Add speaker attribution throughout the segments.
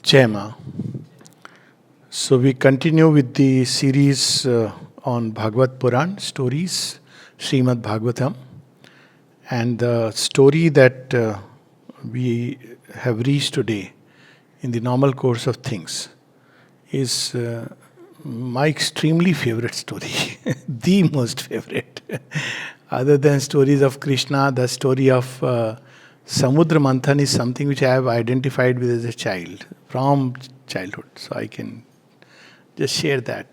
Speaker 1: Jai Ma. So we continue with the series on Bhagavat Puran stories, Srimad Bhagavatam. And the story that we have reached today in the normal course of things is my extremely favorite story, the most favorite. Other than stories of Krishna, the story of Samudra Manthan is something which I have identified with as a child, from childhood. So I can just share that.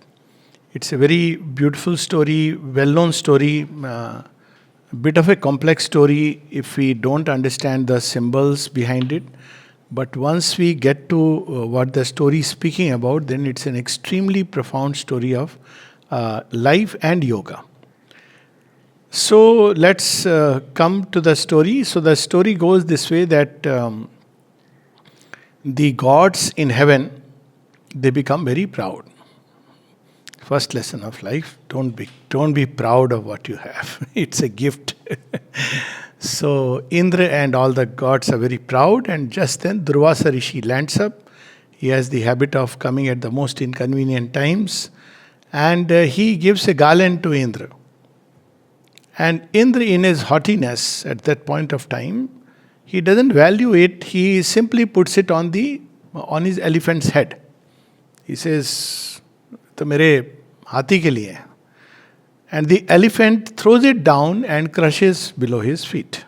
Speaker 1: It's a very beautiful story, well-known story, bit of a complex story if we don't understand the symbols behind it. But once we get to what the story is speaking about, then it's an extremely profound story of life and yoga. So let's come to the story. So the story goes this way that the gods in heaven, they become very proud. First lesson of life: don't be proud of what you have. It's a gift. So Indra and all the gods are very proud, and just then Durvasa Rishi lands up. He has the habit of coming at the most inconvenient times, and he gives a garland to Indra. And Indra, in his haughtiness at that point of time, he doesn't value it. He simply puts it on his elephant's head. He says, "To mere हाथी के लिए." And the elephant throws it down and crushes below his feet.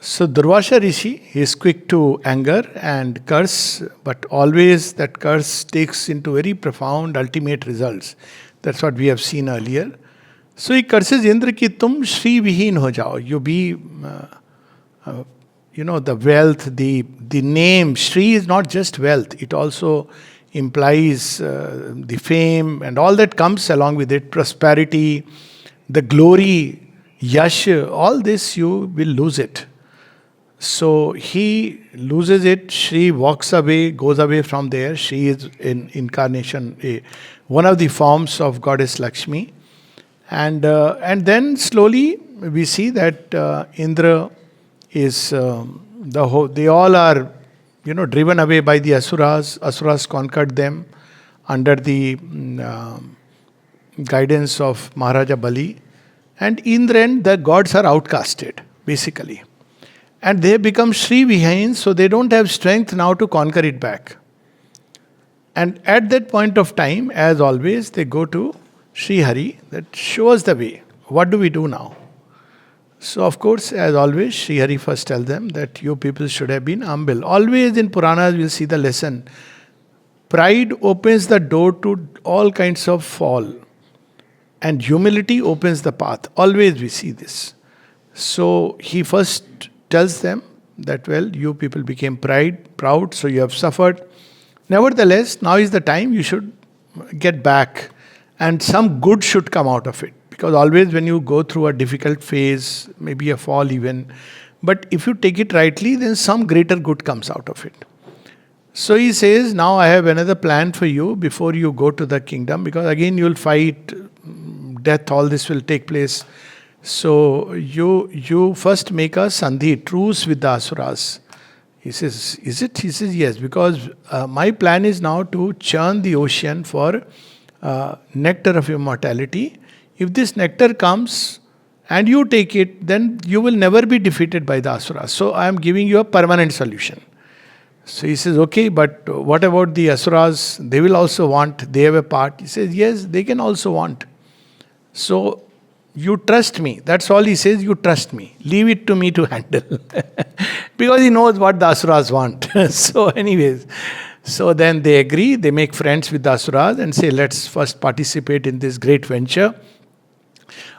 Speaker 1: So Durvasa Rishi is quick to anger and curse, but always that curse takes into very profound ultimate results. That's what we have seen earlier. So he curses Indra ki tum Shri Vihin ho jao. You be, the wealth, the name. Shri is not just wealth. It also implies the fame and all that comes along with it, prosperity, the glory, yash, all this you will lose it. So he loses it. Shri walks away, goes away from there. Shri is in incarnation, one of the forms of goddess Lakshmi. And then slowly we see that Indra is, they all are driven away by the Asuras. Asuras conquered them under the guidance of Maharaja Bali. And in the end, the gods are outcasted, basically. And they become Shri Vihain, so they don't have strength now to conquer it back. And at that point of time, as always, they go to Sri Hari, that shows the way. What do we do now? So, of course, as always, Sri Hari first tells them that you people should have been humble. Always in Puranas, we'll see the lesson. Pride opens the door to all kinds of fall, and humility opens the path. Always we see this. So, he first tells them that, well, you people became proud, so you have suffered. Nevertheless, now is the time you should get back, and some good should come out of it. Because always when you go through a difficult phase, maybe a fall even, but if you take it rightly, then some greater good comes out of it. So he says, now I have another plan for you before you go to the kingdom, because again you will fight, death, all this will take place. So you first make a sandhi, truce with the asuras. He says, is it? He says, yes, because my plan is now to churn the ocean for nectar of immortality. If this nectar comes and you take it, then you will never be defeated by the asuras. So I am giving you a permanent solution. So he says, okay, but what about the asuras? They will also want, they have a part. He says, yes, they can also want. So you trust me. That's all he says, you trust me. Leave it to me to handle. Because he knows what the asuras want. So anyways, so then they agree, they make friends with the asuras and say, let's first participate in this great venture.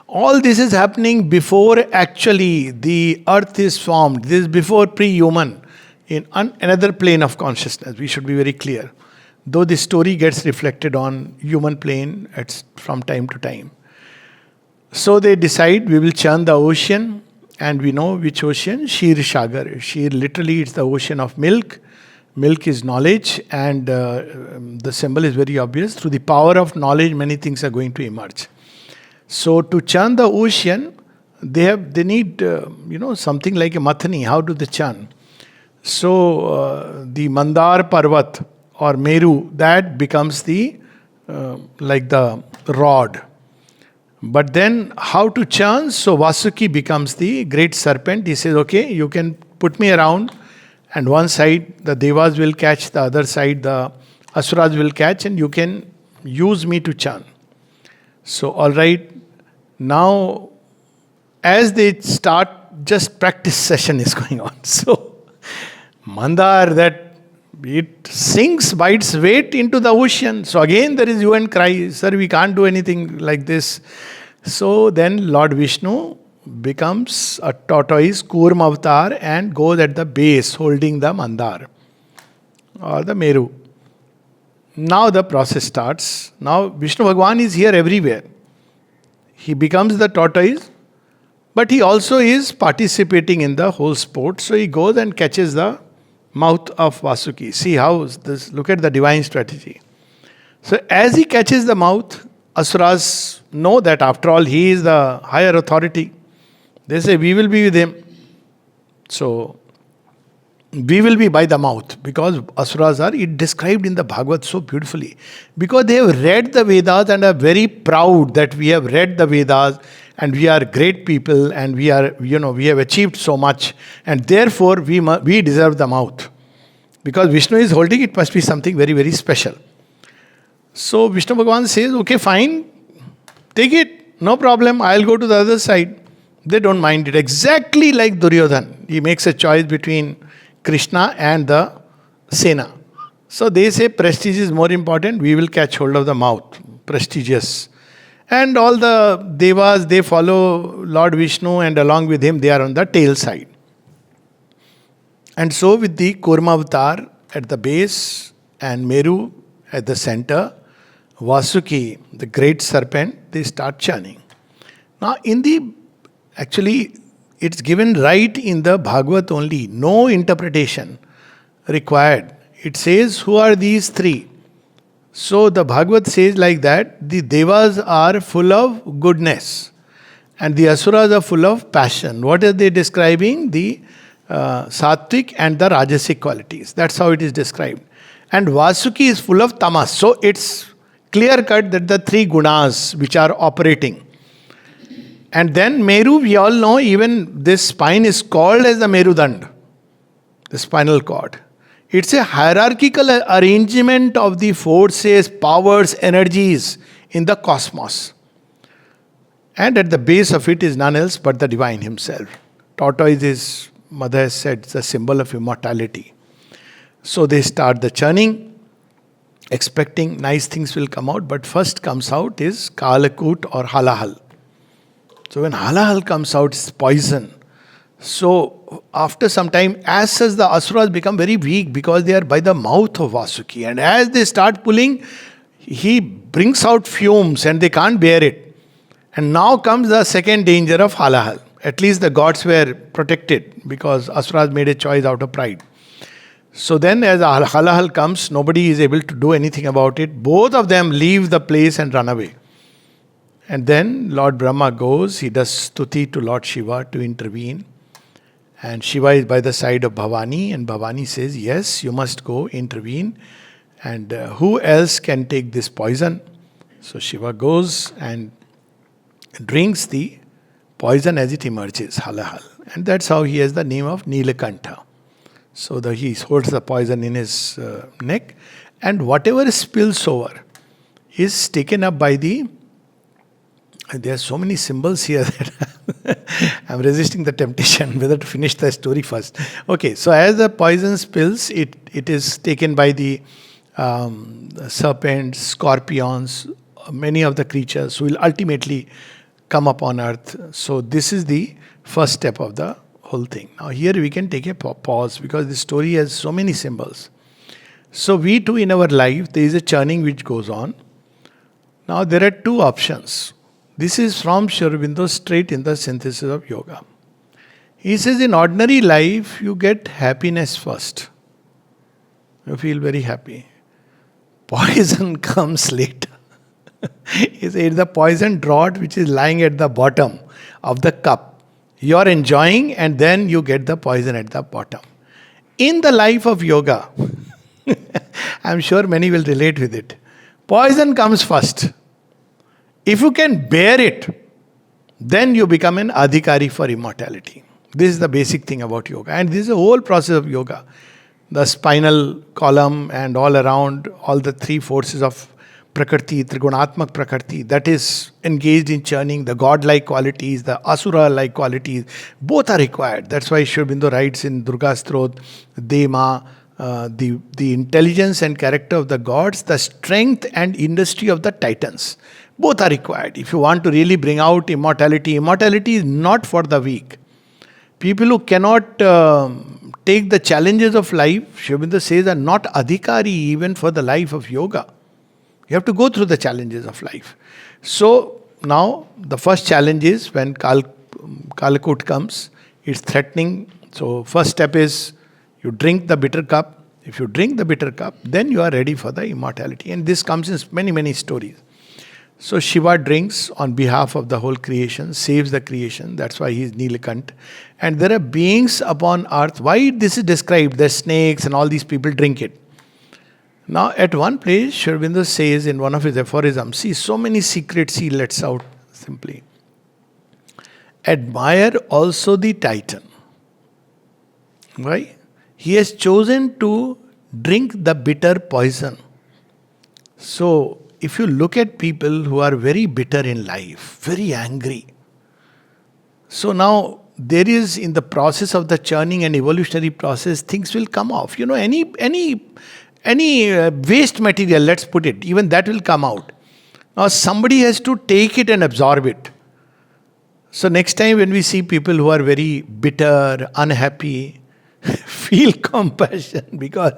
Speaker 1: All this is happening before actually the earth is formed. This is before pre-human, in another plane of consciousness. We should be very clear. Though this story gets reflected on human plane from time to time. So they decide we will churn the ocean, and we know which ocean? Shir Shagar. Shir literally it's the ocean of milk. Milk is knowledge, and the symbol is very obvious. Through the power of knowledge, many things are going to emerge. So to churn the ocean, they need something like a mathani. How do they churn? So the Mandar Parvat or Meru, that becomes the like the rod. But then how to churn? So Vasuki becomes the great serpent. He says, okay, you can put me around, and one side the Devas will catch, the other side the Asuras will catch, and you can use me to churn. So all right, now as they start, just practice session is going on. So Mandar, that it sinks by its weight into the ocean. So again there is hue and cry, sir, we can't do anything like this. So then Lord Vishnu becomes a tortoise, Kurma avatar, and goes at the base holding the Mandar or the Meru. Now the process starts. Now Vishnu Bhagwan is here everywhere. He becomes the tortoise, but he also is participating in the whole sport. So he goes and catches the mouth of Vasuki. See how this, look at the divine strategy. So as he catches the mouth, Asuras know that after all he is the higher authority. They say, we will be with him. So we will be by the mouth, because Asuras are, it described in the Bhagavat so beautifully. Because they have read the Vedas and are very proud that we have read the Vedas and we are great people and we are, we have achieved so much, and therefore we deserve the mouth. Because Vishnu is holding, it must be something very, very special. So Vishnu Bhagavan says, okay, fine, take it, no problem, I'll go to the other side. They don't mind it. Exactly like Duryodhan. He makes a choice between Krishna and the Sena. So they say prestige is more important, we will catch hold of the mouth. Prestigious. And all the Devas, they follow Lord Vishnu, and along with him they are on the tail side. And so with the Kurma avatar at the base and Meru at the center, Vasuki, the great serpent, they start churning. Now actually it's given right in the Bhagavat only, no interpretation required. It says, who are these three? So the Bhagavat says like that, the Devas are full of goodness and the Asuras are full of passion. What are they describing? The Sattvic and the Rajasic qualities. That's how it is described. And Vasuki is full of tamas. So it's clear cut that the three gunas which are operating. And then Meru, we all know, even this spine is called as the Merudand, the spinal cord. It's a hierarchical arrangement of the forces, powers, energies in the cosmos. And at the base of it is none else but the divine himself. Tortoise is, Mother has said, it's a symbol of immortality. So they start the churning, expecting nice things will come out, but first comes out is Kalakut or Halahal. So when Halahal comes out, it's poison. So after some time, as such, the Asuras become very weak because they are by the mouth of Vasuki. And as they start pulling, he brings out fumes and they can't bear it. And now comes the second danger of Halahal. At least the gods were protected because Asuras made a choice out of pride. So then as Halahal comes, nobody is able to do anything about it. Both of them leave the place and run away. And then Lord Brahma goes, he does stuti to Lord Shiva to intervene. And Shiva is by the side of Bhavani, and Bhavani says, yes, you must go intervene. And who else can take this poison? So Shiva goes and drinks the poison as it emerges, Halahal. And that's how he has the name of Nilakantha. So he holds the poison in his neck, and whatever spills over is taken up by the... There are so many symbols here that I'm resisting the temptation whether to finish the story first. Okay, so as the poison spills, it is taken by the serpents, scorpions, many of the creatures who will ultimately come upon earth. So this is the first step of the whole thing. Now here we can take a pause because the story has so many symbols. So we too in our life, there is a churning which goes on. Now there are two options. This is from Sri Aurobindo straight in the synthesis of yoga. He says in ordinary life, you get happiness first. You feel very happy. Poison comes later. He says the poison draught which is lying at the bottom of the cup. You are enjoying and then you get the poison at the bottom. In the life of yoga, I'm sure many will relate with it. Poison comes first. If you can bear it, then you become an adhikari for immortality. This is the basic thing about yoga. And this is the whole process of yoga. The spinal column and all around, all the three forces of Prakriti, Trigunatmak Prakriti, that is engaged in churning, the godlike qualities, the asura-like qualities, both are required. That's why Sri Aurobindo writes in Durga's throat, Dema, the intelligence and character of the gods, the strength and industry of the titans. Both are required. If you want to really bring out immortality, immortality is not for the weak. People who cannot take the challenges of life, Sri Aurobindo says, are not adhikari even for the life of yoga. You have to go through the challenges of life. So now the first challenge is when Kalakut comes, it's threatening. So first step is you drink the bitter cup. If you drink the bitter cup, then you are ready for the immortality. And this comes in many, many stories. So Shiva drinks on behalf of the whole creation, saves the creation. That's why he is Nilakant. And there are beings upon earth. Why this is described? The snakes and all these people drink it. Now, at one place, Sri Aurobindo says in one of his aphorisms, see, so many secrets he lets out simply. Admire also the Titan. Why? He has chosen to drink the bitter poison. So, if you look at people who are very bitter in life, very angry, so now there is in the process of the churning and evolutionary process, things will come off. You know, any waste material, let's put it, even that will come out. Now somebody has to take it and absorb it. So next time when we see people who are very bitter, unhappy, feel compassion because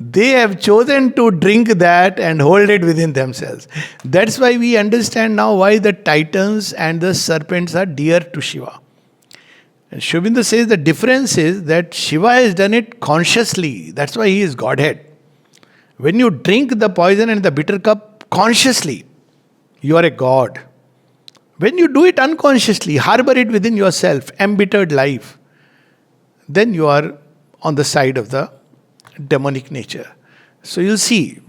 Speaker 1: they have chosen to drink that and hold it within themselves. That's why we understand now why the titans and the serpents are dear to Shiva. And Sri Aurobindo says the difference is that Shiva has done it consciously. That's why he is Godhead. When you drink the poison and the bitter cup consciously, you are a god. When you do it unconsciously, harbor it within yourself, embittered life, then you are on the side of the demonic nature. So you'll see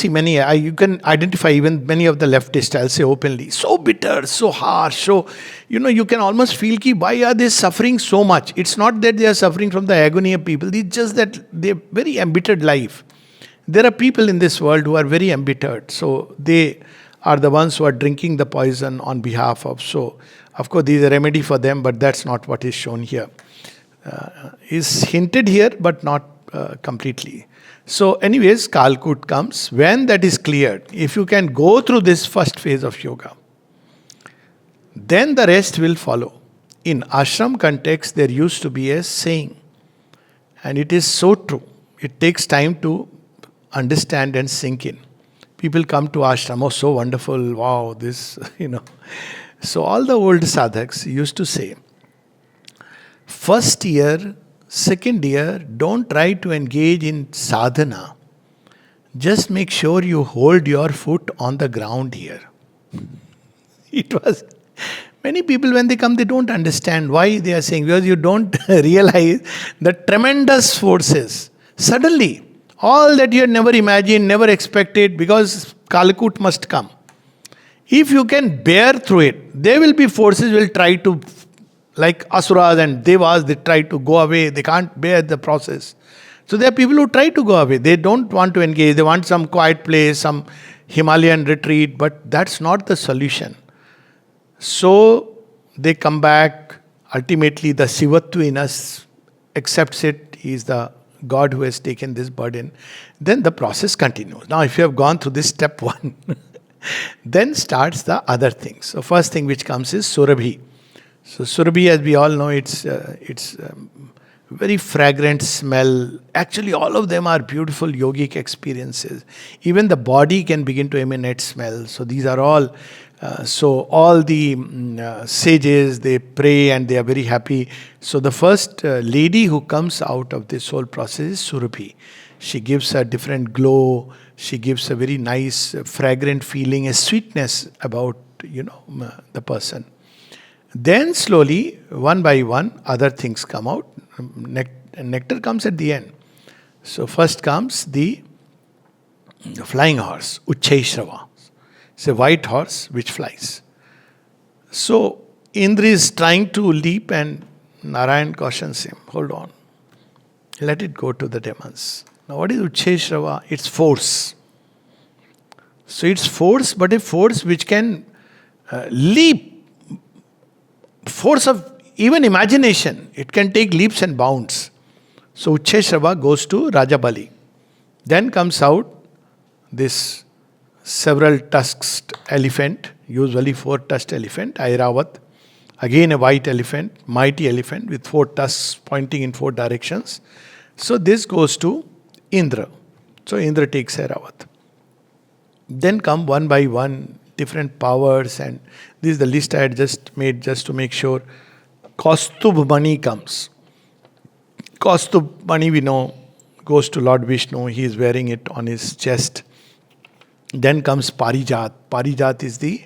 Speaker 1: many, you can identify even many of the leftists, I'll say openly, so bitter, so harsh, so, you can almost feel, why are they suffering so much? It's not that they are suffering from the agony of people, it's just that they have very embittered life. There are people in this world who are very embittered. So they are the ones who are drinking the poison on behalf of. So, of course, there is a remedy for them, but that's not what is shown here. Is hinted here, but not completely. So, anyways, Kalkut comes. When that is cleared, if you can go through this first phase of yoga, then the rest will follow. In ashram context, there used to be a saying, and it is so true. It takes time to understand and sink in. People come to ashram, oh, so wonderful, wow, this, So all the old sadhaks used to say, first year, second year, don't try to engage in sadhana. Just make sure you hold your foot on the ground here. It was, many people when they come, they don't understand why they are saying, because you don't realize the tremendous forces. Suddenly, all that you had never imagined, never expected, because Kalakut must come. If you can bear through it, there will be forces will try to, like Asuras and Devas, they try to go away. They can't bear the process. So there are people who try to go away. They don't want to engage. They want some quiet place, some Himalayan retreat, but that's not the solution. So they come back. Ultimately, the Sivattu in us accepts it. He is the God who has taken this burden. Then the process continues. Now, if you have gone through this step one, then starts the other things. So first thing which comes is Surabhi. So Surabhi, as we all know, it's very fragrant smell. Actually, all of them are beautiful yogic experiences. Even the body can begin to emanate smell. So these are all, so all the sages, they pray and they are very happy. So the first lady who comes out of this whole process is Surabhi. She gives a different glow. She gives a very nice, fragrant feeling, a sweetness about, the person. Then slowly, one by one, other things come out. Nectar comes at the end. So first comes the flying horse, Uchchaishrava. It's a white horse which flies. So Indra is trying to leap and Narayan cautions him, hold on, let it go to the demons. Now what is Uchchaishrava? It's force. So it's force, but a force which can leap, force of even imagination. It can take leaps and bounds. So Uchchaishrava goes to Raja Bali. Then comes out this several tusked elephant, usually 4-tusked elephant, Airavat. Again a white elephant, mighty elephant with 4 tusks pointing in 4 directions. So this goes to Indra. So Indra takes Airavat. Then come one by one different powers, and this is the list I had just made just to make sure. Kaustubh Mani comes. Kaustubh Mani, we know, goes to Lord Vishnu. He is wearing it on his chest. Then comes Parijat. Parijat is the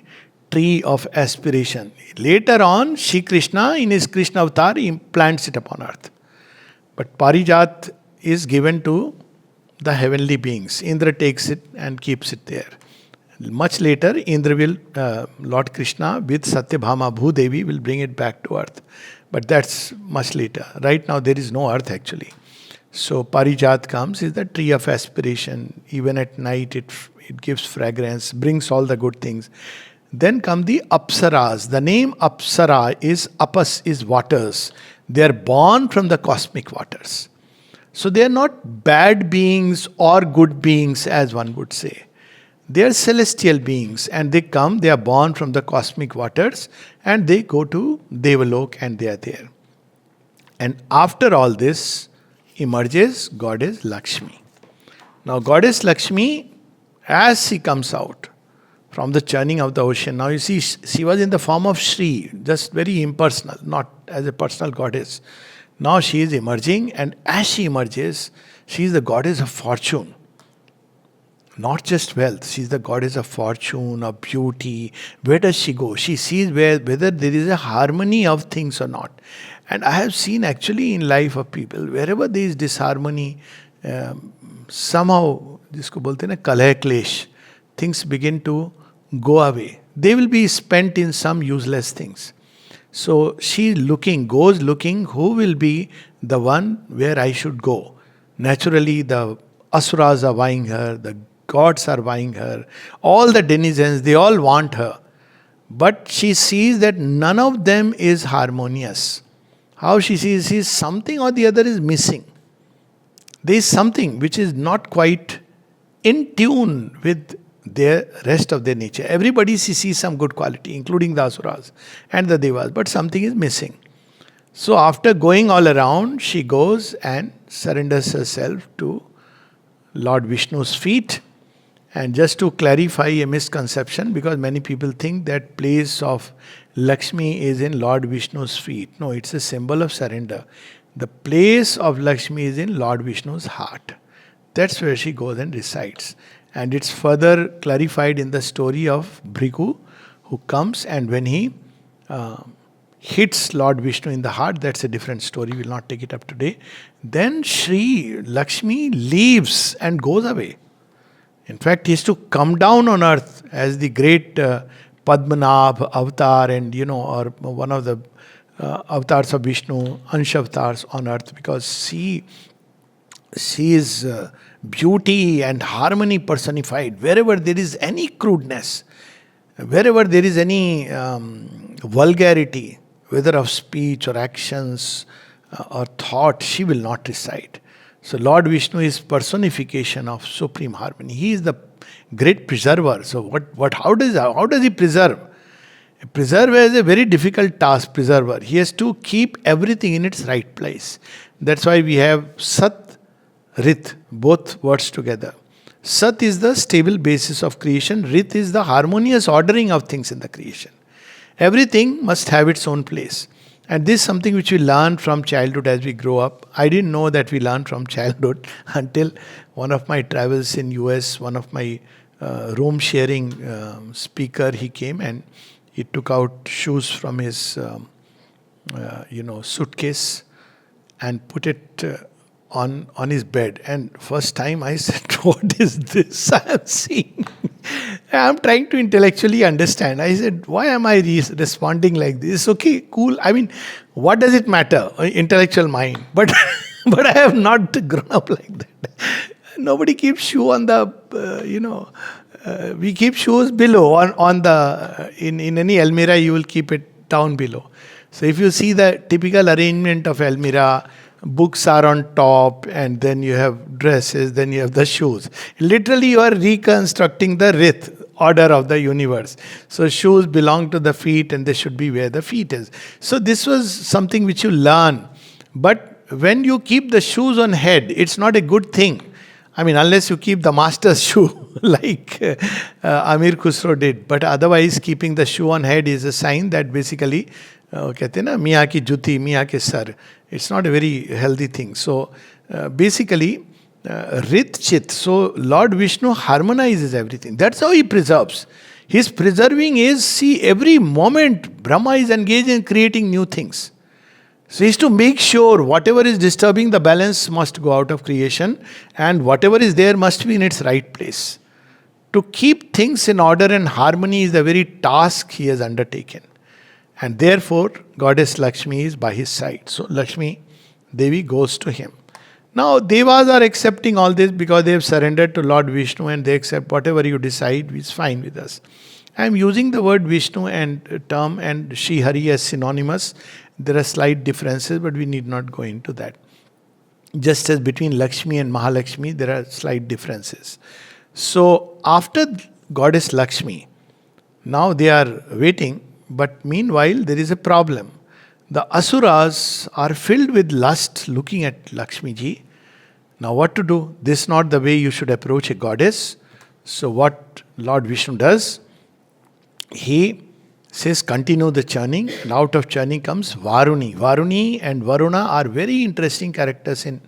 Speaker 1: tree of aspiration. Later on, Shri Krishna, in his Krishna avatar, he plants it upon earth. But Parijat is given to the heavenly beings. Indra takes it and keeps it there. Much later, Indra will, Lord Krishna with Satyabhama Bhudevi will bring it back to earth. But that's much later. Right now, there is no earth actually. So Parijat comes, is the tree of aspiration. Even at night, it gives fragrance, brings all the good things. Then come the Apsaras. The name Apsara is Apas, is waters. They are born from the cosmic waters. So they are not bad beings or good beings, as one would say. They are celestial beings, and they come, they are born from the cosmic waters, and they go to Devalok and they are there. And after all this emerges Goddess Lakshmi. Now Goddess Lakshmi, as she comes out from the churning of the ocean, now you see she was in the form of Shri, just very impersonal, not as a personal goddess. Now she is emerging, and as she emerges, she is the goddess of fortune. Not just wealth, she is the goddess of fortune, of beauty. Where does she go? She sees whether there is a harmony of things or not. And I have seen actually in life of people, wherever there is disharmony, somehow, जिसको बोलते हैं ना कलह क्लेश, things begin to go away. They will be spent in some useless things. So she goes looking, who will be the one where I should go. Naturally, the asuras are vying her, the gods are vying her, all the denizens, they all want her. But she sees that none of them is harmonious. How she sees something or the other is missing. There is something which is not quite in tune with the rest of their nature. Everybody sees some good quality, including the asuras and the devas, but something is missing. So after going all around, she goes and surrenders herself to Lord Vishnu's feet. And just to clarify a misconception, because many people think that place of Lakshmi is in Lord Vishnu's feet. No, it's a symbol of surrender. The place of Lakshmi is in Lord Vishnu's heart. That's where she goes and resides. And it's further clarified in the story of Bhrigu, who comes, and when he hits Lord Vishnu in the heart, that's a different story, we'll not take it up today. Then Shri Lakshmi leaves and goes away. In fact, he is to come down on earth as the great Padmanabh avatar, and or one of the avatars of Vishnu, Ansha avatars on earth, because she is beauty and harmony personified. Wherever there is any crudeness, wherever there is any vulgarity, whether of speech or actions or thought, she will not reside. So Lord Vishnu is personification of supreme harmony. He is the great preserver. So how does he preserve? A preserver is a very difficult task, preserver. He has to keep everything in its right place. That's why we have Sat, Rit, both words together. Sat is the stable basis of creation. Rit is the harmonious ordering of things in the creation. Everything must have its own place. And this is something which we learn from childhood as we grow up. I didn't know that we learn from childhood until one of my travels in US, one of my room sharing speaker, he came and he took out shoes from his suitcase and put it on his bed. And first time I said, what is this I am seeing? I am trying to intellectually understand. I said, why am I responding like this? Okay, cool. I mean, what does it matter? Intellectual mind. But but I have not grown up like that. Nobody keeps shoe on the, we keep shoes below on the, in any Almirah you will keep it down below. So if you see the typical arrangement of Almirah, books are on top, and then you have dresses, then you have the shoes. Literally you are reconstructing the Rith, order of the universe. So shoes belong to the feet and they should be where the feet is. So this was something which you learn. But when you keep the shoes on head, it's not a good thing. I mean, unless you keep the master's shoe, like Amir Khusro did. But otherwise, keeping the shoe on head is a sign that basically, कहते हैं ना, मियाँ की जूती, मियाँ के sir. It's not a very healthy thing. So, basically, Rit Chit. So, Lord Vishnu harmonizes everything. That's how he preserves. His preserving is, see, every moment Brahma is engaged in creating new things. So, is to make sure whatever is disturbing the balance must go out of creation, and whatever is there must be in its right place. To keep things in order and harmony is the very task he has undertaken. And therefore, Goddess Lakshmi is by his side. So, Lakshmi Devi goes to him. Now, Devas are accepting all this because they have surrendered to Lord Vishnu, and they accept whatever you decide is fine with us. I am using the word Vishnu and term and Shri Hari as synonymous. There are slight differences, but we need not go into that. Just as between Lakshmi and Mahalakshmi, there are slight differences. So, after Goddess Lakshmi, now they are waiting, but meanwhile there is a problem. The Asuras are filled with lust looking at Lakshmi ji. Now what to do? This is not the way you should approach a goddess. So what Lord Vishnu does, he says continue the churning, and out of churning comes Varuni. Varuni and Varuna are very interesting characters in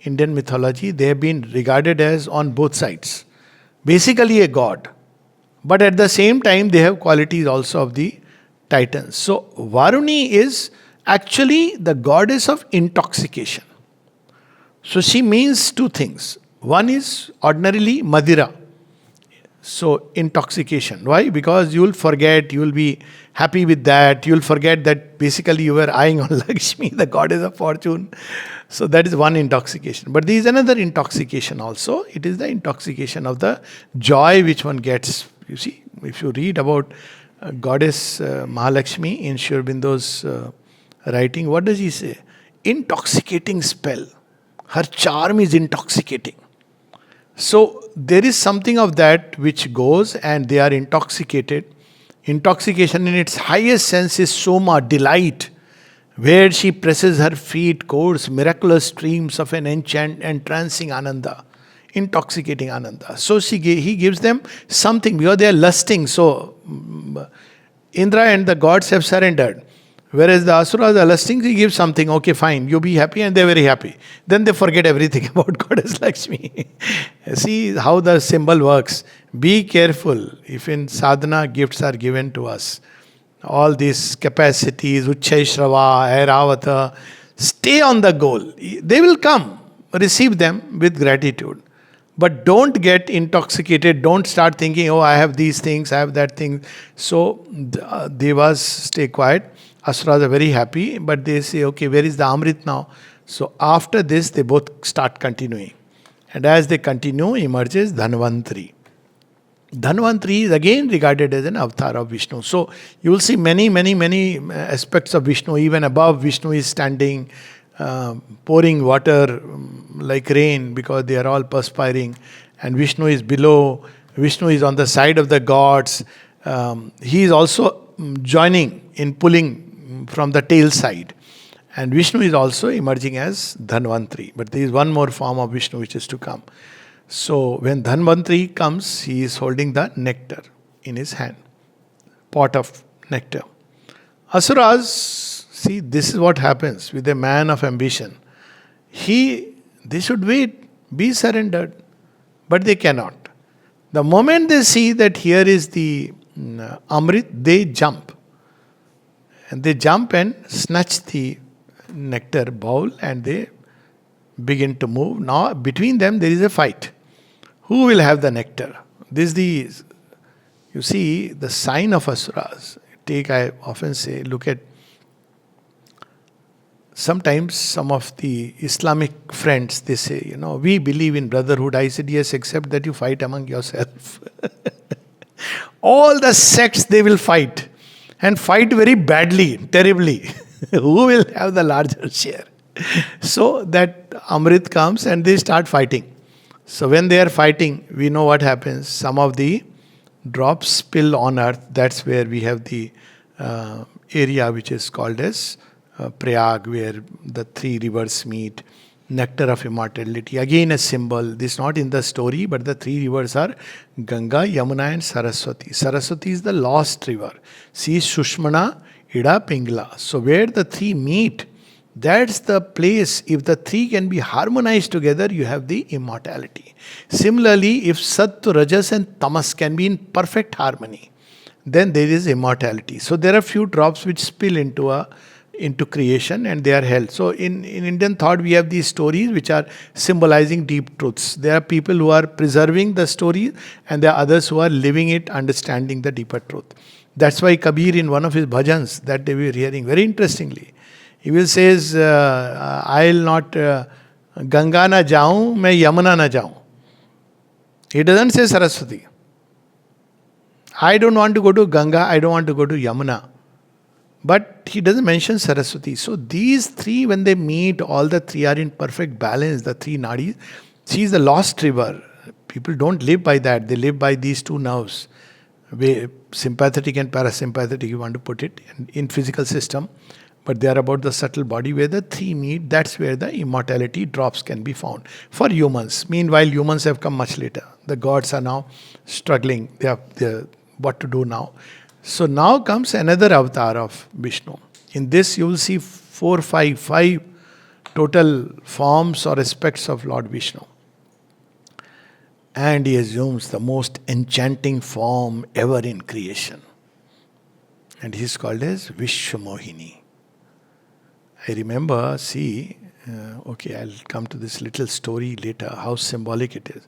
Speaker 1: Indian mythology. They have been regarded as on both sides. Basically a god. But at the same time they have qualities also of the Titans. So Varuni is actually the goddess of intoxication. So she means two things. One is ordinarily Madira. So intoxication. Why? Because you will forget, you will be happy with that. You will forget that basically you were eyeing on Lakshmi, the goddess of fortune. So that is one intoxication. But there is another intoxication also. It is the intoxication of the joy which one gets. You see, if you read about Goddess Mahalakshmi in Sri Aurobindo's writing, what does he say? Intoxicating spell. Her charm is intoxicating. So there is something of that which goes, and they are intoxicated. Intoxication in its highest sense is soma, delight, where she presses her feet, course miraculous streams of an entrancing ananda. Intoxicating ananda. So he gives them something because they are lusting. So Indra and the gods have surrendered. Whereas the Asuras are lusting, he gives something. Okay, fine, you be happy, and they're very happy. Then they forget everything about Goddess Lakshmi. See how the symbol works. Be careful if in sadhana gifts are given to us. All these capacities, Uchchai Shrava, Airavata, stay on the goal. They will come. Receive them with gratitude. But don't get intoxicated. Don't start thinking, oh, I have these things, I have that thing. So, Devas stay quiet. Asuras are very happy, but they say, okay, where is the Amrit now? So, after this, they both start continuing. And as they continue, emerges Dhanvantri. Dhanvantri is again regarded as an avatar of Vishnu. So, you will see many aspects of Vishnu. Even above, Vishnu is standing, pouring water like rain because they are all perspiring, and Vishnu is below. Vishnu is on the side of the gods. He is also joining in pulling from the tail side, and Vishnu is also emerging as Dhanvantri. But there is one more form of Vishnu which is to come. So when Dhanvantri comes, he is holding the nectar in his hand, pot of nectar. Asuras, see, this is what happens with a man of ambition. They should wait, be surrendered, but they cannot. The moment they see that here is the Amrit, they jump. And they jump and snatch the nectar bowl, and they begin to move. Now, between them, there is a fight. Who will have the nectar? This is the, you see, the sign of asuras. I often say, look at sometimes some of the Islamic friends, they say, we believe in brotherhood. I said, yes, except that you fight among yourself. All the sects, they will fight. And fight very badly, terribly. Who will have the larger share? So that Amrit comes and they start fighting. So when they are fighting, we know what happens. Some of the drops spill on earth. That's where we have the area which is called as Prayag, where the three rivers meet. Nectar of immortality. Again a symbol. This is not in the story, but the three rivers are Ganga, Yamuna and Saraswati. Saraswati is the lost river. See Shushmana, Ida, Pingla. So where the three meet, that's the place. If the three can be harmonized together, you have the immortality. Similarly, if Sattva, Rajas and Tamas can be in perfect harmony, then there is immortality. So there are few drops which spill into creation and they are held. So in Indian thought, we have these stories which are symbolizing deep truths. There are people who are preserving the story and there are others who are living it, understanding the deeper truth. That's why Kabir in one of his bhajans that they were hearing, very interestingly, he will says, I'll not Ganga na jaun, main Yamuna na jaun. He doesn't say Saraswati. I don't want to go to Ganga, I don't want to go to Yamuna. But he doesn't mention Saraswati. So these three, when they meet, all the three are in perfect balance, the three nadis. She is the lost river. People don't live by that. They live by these two nerves. Sympathetic and parasympathetic, you want to put it, in physical system. But they are about the subtle body where the three meet. That's where the immortality drops can be found. For humans. Meanwhile, humans have come much later. The gods are now struggling. They are what to do now. So now comes another avatar of Vishnu. In this you will see five total forms or aspects of Lord Vishnu. And he assumes the most enchanting form ever in creation. And he is called as Mohini. I remember, I'll come to this little story later, how symbolic it is.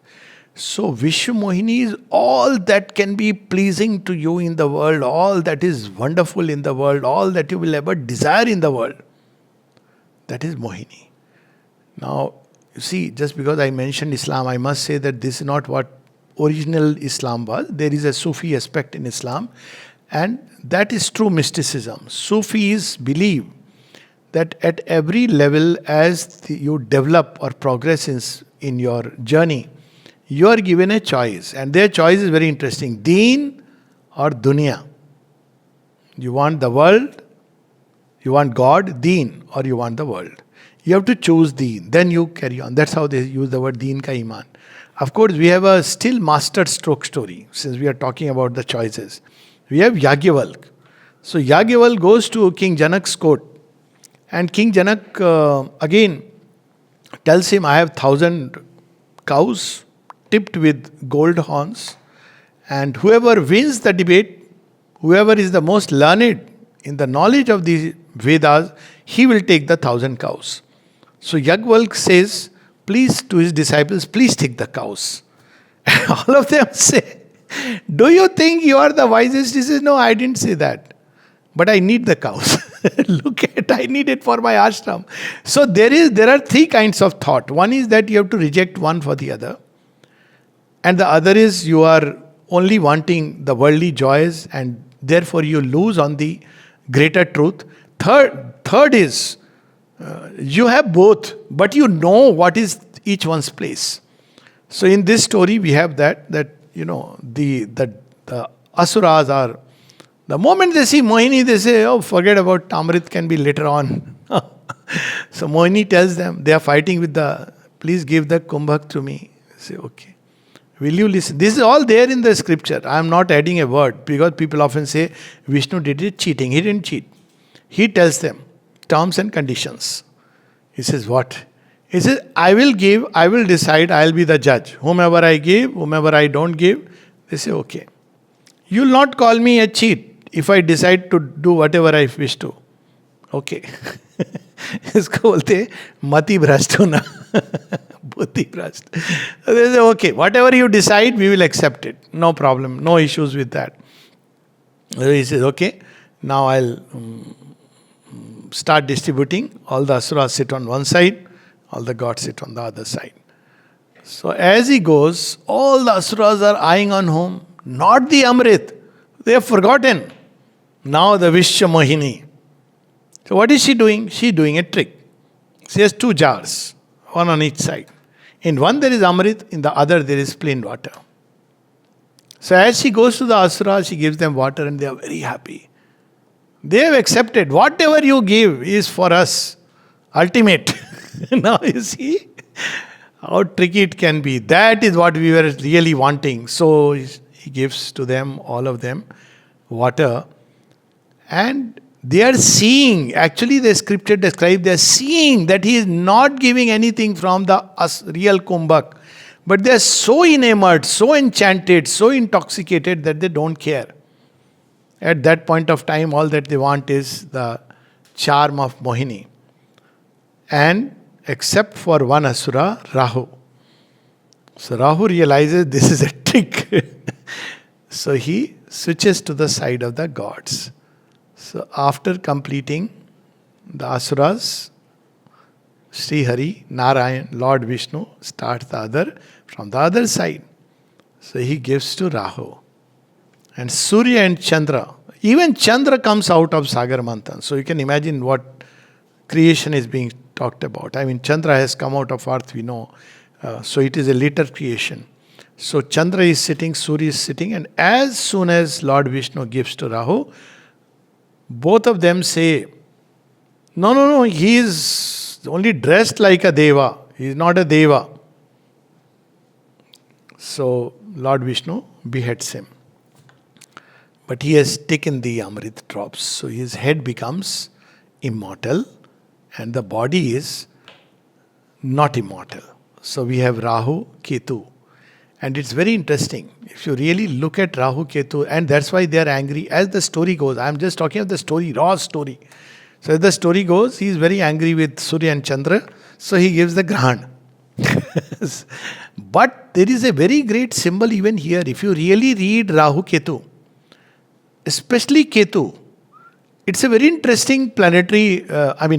Speaker 1: So Mohini is all that can be pleasing to you in the world, all that is wonderful in the world, all that you will ever desire in the world. That is Mohini. Now, you see, just because I mentioned Islam, I must say that this is not what original Islam was. There is a Sufi aspect in Islam, and that is true mysticism. Sufis believe that at every level, as you develop or progress in your journey, you are given a choice, and their choice is very interesting. Deen or dunya. You want the world, you want God, deen, or you want the world. You have to choose deen, then you carry on. That's how they use the word deen ka iman. Of course, we have a still master stroke story, since we are talking about the choices. We have Yagyavalk. So Yagyavalk goes to King Janak's court, and King Janak again tells him, I have 1,000 cows tipped with gold horns, and whoever wins the debate, whoever is the most learned in the knowledge of the Vedas, he will take the 1,000 cows. So Yagyavalk says, please, to his disciples, please take the cows. And all of them say, do you think you are the wisest? He says, no, I didn't say that. But I need the cows. Look at, I need it for my ashram. So there are three kinds of thought. One is that you have to reject one for the other. And the other is you are only wanting the worldly joys and therefore you lose on the greater truth. Third is you have both, but you know what is each one's place. So in this story we have that the asuras are, the moment they see Mohini, they say, oh, forget about Amrit, can be later on. So Mohini tells them, they are fighting with please give the kumbhak to me. They say, okay. Will you listen? This is all there in the scripture. I am not adding a word, because people often say Vishnu did it cheating. He didn't cheat. He tells them terms and conditions. He says what? He says, I will decide, I will be the judge. Whomever I give, whomever I don't give. They say, okay. You will not call me a cheat if I decide to do whatever I wish to. Okay. इसको बोलते हैं मति भ्रष्ट होना, बुद्धि भ्रष्ट. They say, okay, whatever you decide, we will accept it. No problem, no issues with that. So he says, okay, now I'll start distributing. All the asuras sit on one side, all the gods sit on the other side. So as he goes, all the asuras are eyeing on whom? Not the Amrit. They have forgotten. Now the Vishnu Mohini. So what is she doing? She is doing a trick. She has two jars, one on each side. In one there is Amrit, in the other there is plain water. So as she goes to the Asura, she gives them water and they are very happy. They have accepted. Whatever you give is for us. Ultimate. Now you see how tricky it can be. That is what we were really wanting. So he gives to them, all of them, water. And they are seeing, actually the scripture describes, they are seeing that he is not giving anything from the real kumbhak. But they are so enamored, so enchanted, so intoxicated that they don't care. At that point of time, all that they want is the charm of Mohini. And except for one asura, Rahu. So Rahu realizes this is a trick. So he switches to the side of the gods. So after completing the asuras, Sri Hari, Narayan, Lord Vishnu starts from the other side. So he gives to Rahu. And Surya and Chandra, even Chandra comes out of Sagar Manthan. So you can imagine what creation is being talked about. I mean, Chandra has come out of earth, we know. So it is a later creation. So Chandra is sitting, Surya is sitting, and as soon as Lord Vishnu gives to Rahu, both of them say, no, he is only dressed like a deva. He is not a deva. So Lord Vishnu beheads him. But he has taken the Amrit drops. So his head becomes immortal and the body is not immortal. So we have Rahu, Ketu. And it's very interesting. If you really look at Rahu, Ketu, and that's why they are angry. As the story goes, I'm just talking of the story, raw story. So as the story goes, he is very angry with Surya and Chandra. So he gives the Grahan. But there is a very great symbol even here. If you really read Rahu, Ketu, especially Ketu, it's a very interesting planetary,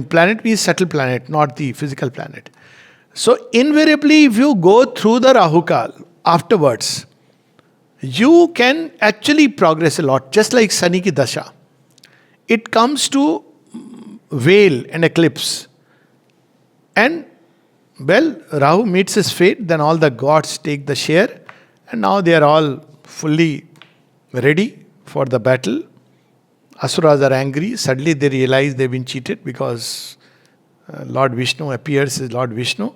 Speaker 1: planet means subtle planet, not the physical planet. So invariably, if you go through the Rahukal afterwards, you can actually progress a lot, just like Sani ki Dasha. It comes to veil and eclipse. And, well, Rahu meets his fate, then all the gods take the share, and now they are all fully ready for the battle. Asuras are angry. Suddenly they realize they've been cheated because Lord Vishnu appears as Lord Vishnu,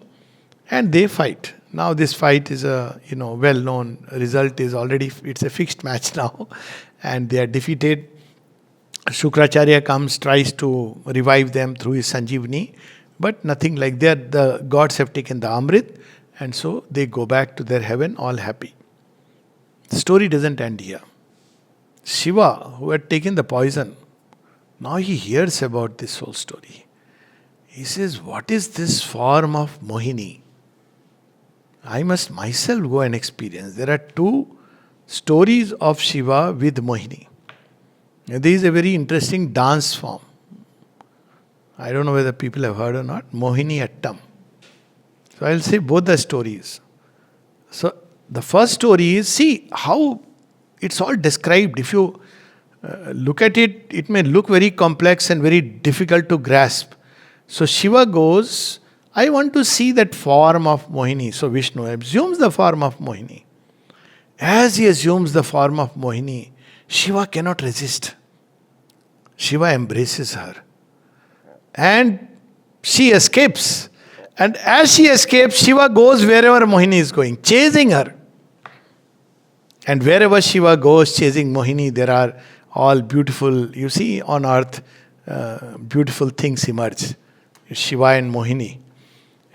Speaker 1: and they fight. Now this fight is a well-known result. Is already it's a fixed match now, and they are defeated. Shukracharya comes, tries to revive them through his Sanjeevani, but nothing like that. The gods have taken the Amrit, and so they go back to their heaven all happy. The story doesn't end here. Shiva, who had taken the poison, now he hears about this whole story. He says, what is this form of Mohini? I must myself go and experience. There are two stories of Shiva with Mohini. There is a very interesting dance form. I don't know whether people have heard or not. Mohini Attam. So I'll say both the stories. So the first story is, see how it's all described. If you look at it, it may look very complex and very difficult to grasp. So Shiva goes, I want to see that form of Mohini. So Vishnu assumes the form of Mohini. As he assumes the form of Mohini, Shiva cannot resist. Shiva embraces her. And she escapes. And as she escapes, Shiva goes wherever Mohini is going, chasing her. And wherever Shiva goes chasing Mohini, there are all beautiful, you see on earth, beautiful things emerge. Shiva and Mohini.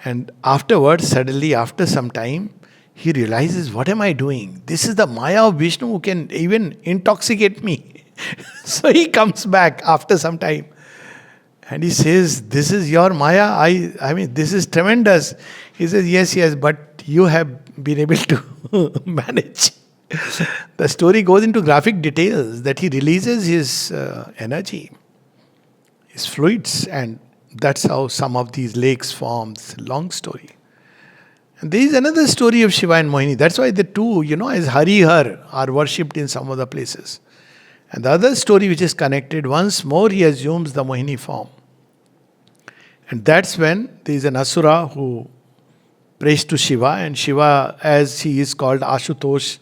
Speaker 1: And afterwards, suddenly after some time, he realizes, what am I doing? This is the Maya of Vishnu who can even intoxicate me. So he comes back after some time. And he says, this is your Maya? I mean, this is tremendous. He says, yes, yes, but you have been able to manage. The story goes into graphic details that he releases his energy, his fluids, and that's how some of these lakes form. It's a long story. And there is another story of Shiva and Mohini. That's why the two, as Harihar, are worshipped in some other places. And the other story which is connected, once more he assumes the Mohini form. And that's when there is an Asura who prays to Shiva, and Shiva, as he is called Ashutosh,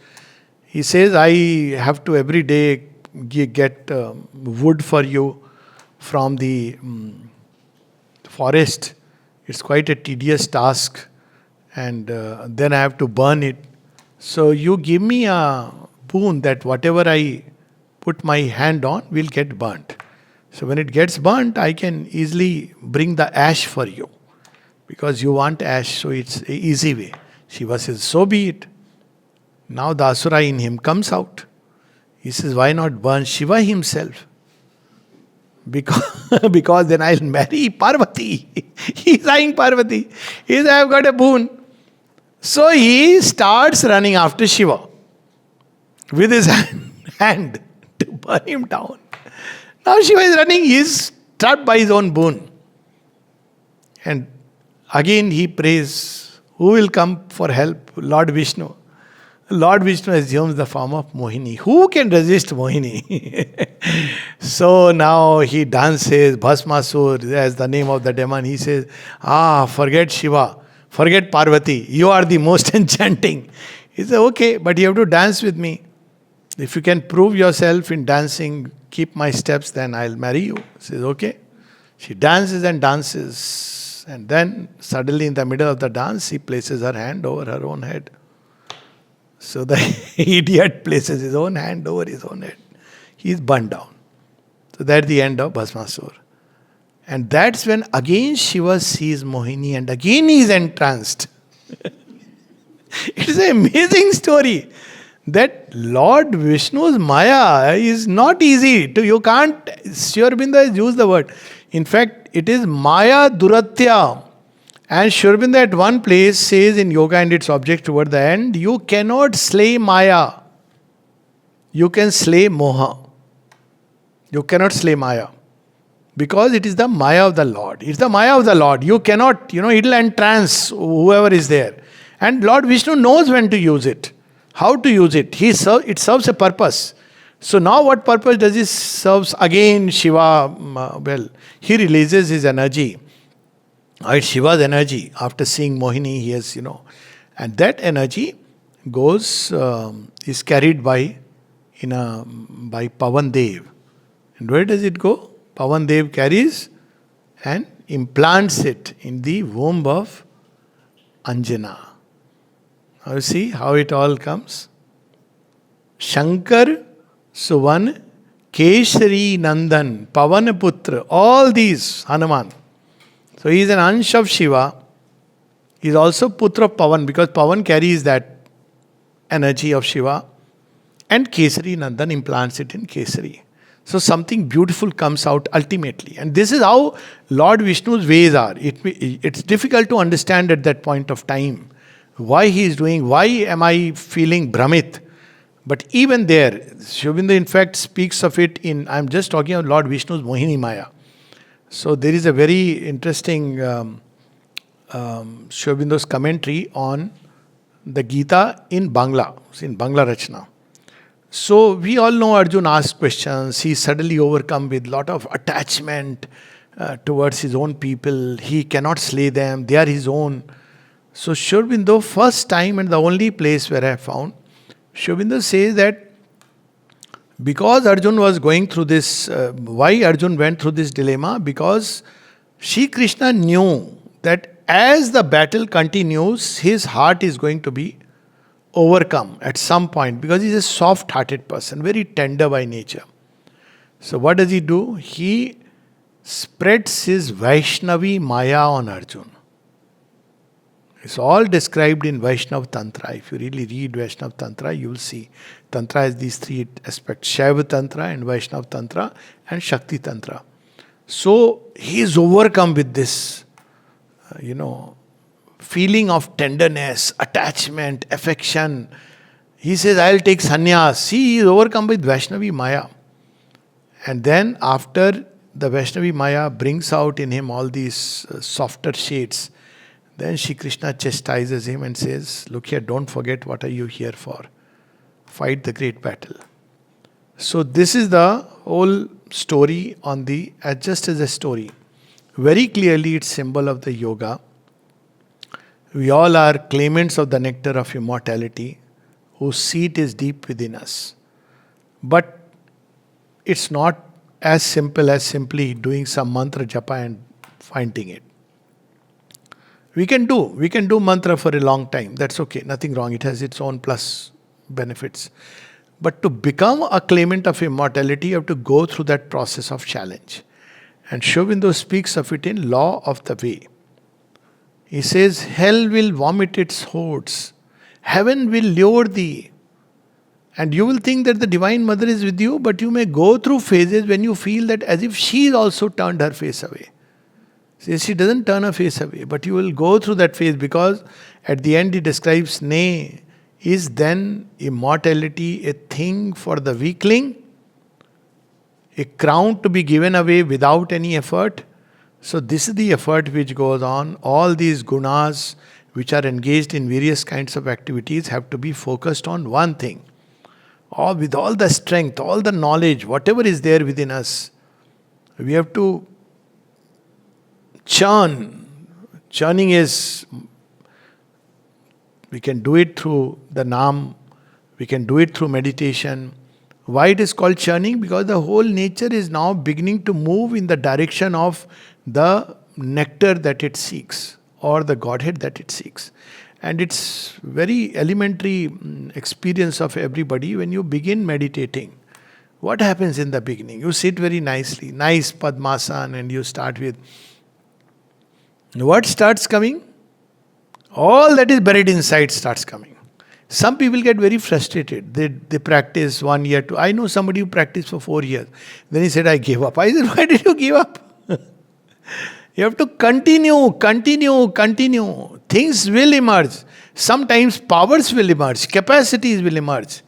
Speaker 1: he says, I have to every day get wood for you from the forest. It's quite a tedious task, and then I have to burn it. So you give me a boon that whatever I put my hand on will get burnt. So when it gets burnt, I can easily bring the ash for you. Because you want ash, so it's an easy way. Shiva says, so be it. Now the Asura in him comes out. He says, why not burn Shiva himself? Because then I'll marry Parvati. He's eyeing Parvati. He says, I've got a boon. So he starts running after Shiva with his hand to burn him down. Now Shiva is running, he is trapped by his own boon. And again he prays, who will come for help? Lord Vishnu. Lord Vishnu assumes the form of Mohini. Who can resist Mohini? So now he dances, Bhasmasur, as the name of the demon. He says, forget Shiva, forget Parvati. You are the most enchanting. He says, okay, but you have to dance with me. If you can prove yourself in dancing, keep my steps, then I'll marry you. He says, okay. She dances and dances. And then suddenly in the middle of the dance, he places her hand over her own head. So the idiot places his own hand over his own head. He is burned down. So that's the end of Bhasmasur. And that's when again Shiva sees Mohini and again he is entranced. It's an amazing story. That Lord Vishnu's Maya is not easy. You can't, Sri Aurobindo has used the word. In fact, it is Maya Duratya. And Sri Aurobindo at one place says in Yoga and its object toward the end, you cannot slay Maya. You can slay Moha. You cannot slay Maya. Because it is the Maya of the Lord. It's the Maya of the Lord. You cannot, it'll entrance whoever is there. And Lord Vishnu knows when to use it. How to use it? It serves a purpose. So now what purpose does it serves? Again Shiva, he releases his energy. It's Shiva's energy. After seeing Mohini, he has, and that energy goes, is carried by Pavan Dev. And where does it go? Pavan Dev carries and implants it in the womb of Anjana. Now you see how it all comes. Shankar, Suvan, Keshari Nandan, Pavanaputra, all these, Hanuman. So he is an Ansh of Shiva. He is also Putra of Pavan because Pavan carries that energy of Shiva. And Kesari Nandan implants it in Kesari. So something beautiful comes out ultimately. And this is how Lord Vishnu's ways are. It's difficult to understand at that point of time. Why he is doing, why am I feeling Brahmit? But even there, Sri Aurobindo in fact speaks of it I'm just talking of Lord Vishnu's Mohini Maya. So there is a very interesting Sri Aurobindo's commentary on the Gita in Bangla, in Bangla Rachna. So we all know Arjun asks questions. He's suddenly overcome with lot of attachment towards his own people. He cannot slay them. They are his own. So Sri Aurobindo, first time and the only place where I have found, Sri Aurobindo says that because Arjun was going through this, why Arjun went through this dilemma? Because Shri Krishna knew that as the battle continues, his heart is going to be overcome at some point because he's a soft-hearted person, very tender by nature. So what does he do? He spreads his Vaishnavi Maya on Arjun. It's all described in Vaishnav Tantra. If you really read Vaishnav Tantra, you will see Tantra has these three aspects: Shaiva Tantra and Vaishnav Tantra and Shakti Tantra. So he is overcome with this, feeling of tenderness, attachment, affection. He says, I'll take sannyas. He is overcome with Vaishnavi Maya. And then after the Vaishnavi Maya brings out in him all these softer shades, then Shri Krishna chastises him and says, look here, don't forget what are you here for. Fight the great battle. So this is the whole story just as a story. Very clearly it's symbol of the yoga. We all are claimants of the nectar of immortality, whose seat is deep within us. But it's not as simple as simply doing some mantra japa and finding it. We can do mantra for a long time. That's okay, nothing wrong. It has its own plus benefits. But to become a claimant of immortality, you have to go through that process of challenge. And Sri Aurobindo speaks of it in Law of the Way. He says, hell will vomit its hordes. Heaven will lure thee. And you will think that the Divine Mother is with you, but you may go through phases when you feel that as if she also turned her face away. See, she doesn't turn her face away, but you will go through that phase, because at the end he describes, nay, is then immortality a thing for the weakling? A crown to be given away without any effort? So this is the effort which goes on. All these gunas which are engaged in various kinds of activities have to be focused on one thing. Or with all the strength, all the knowledge, whatever is there within us, we have to churn. Churning is, we can do it through the Naam, we can do it through meditation. Why it is called churning? Because the whole nature is now beginning to move in the direction of the nectar that it seeks, or the Godhead that it seeks. And it's very elementary experience of everybody when you begin meditating. What happens in the beginning? You sit very nicely, nice Padmasana, and you start with, what starts coming? All that is buried inside starts coming. Some people get very frustrated. They practice 1 year, 2. I know somebody who practiced for 4 years. Then he said, I gave up. I said, why did you give up? You have to continue. Things will emerge. Sometimes powers will emerge. Capacities will emerge.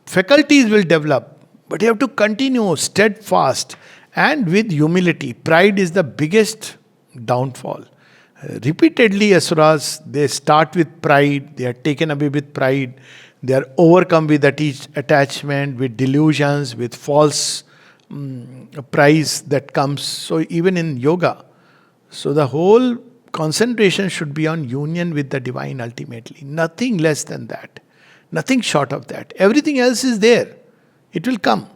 Speaker 1: Faculties will develop. But you have to continue steadfast and with humility. Pride is the biggest downfall. Repeatedly, asuras, they start with pride, they are taken away with pride, they are overcome with attachment, with delusions, with false prize that comes. So even in yoga, so the whole concentration should be on union with the divine ultimately. Nothing less than that. Nothing short of that. Everything else is there. It will come.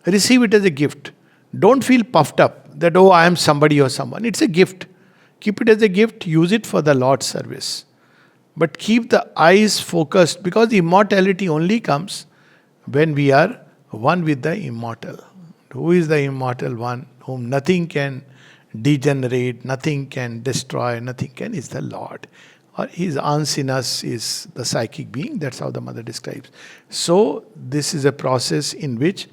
Speaker 1: Receive it as a gift. Don't feel puffed up that, oh, I am somebody or someone. It's a gift. Keep it as a gift, use it for the Lord's service. But keep the eyes focused, because immortality only comes when we are one with the immortal. Who is the immortal one? Whom nothing can degenerate, nothing can destroy, nothing can, is the Lord. Or his ans in us is the psychic being. That's how the mother describes. So this is a process in which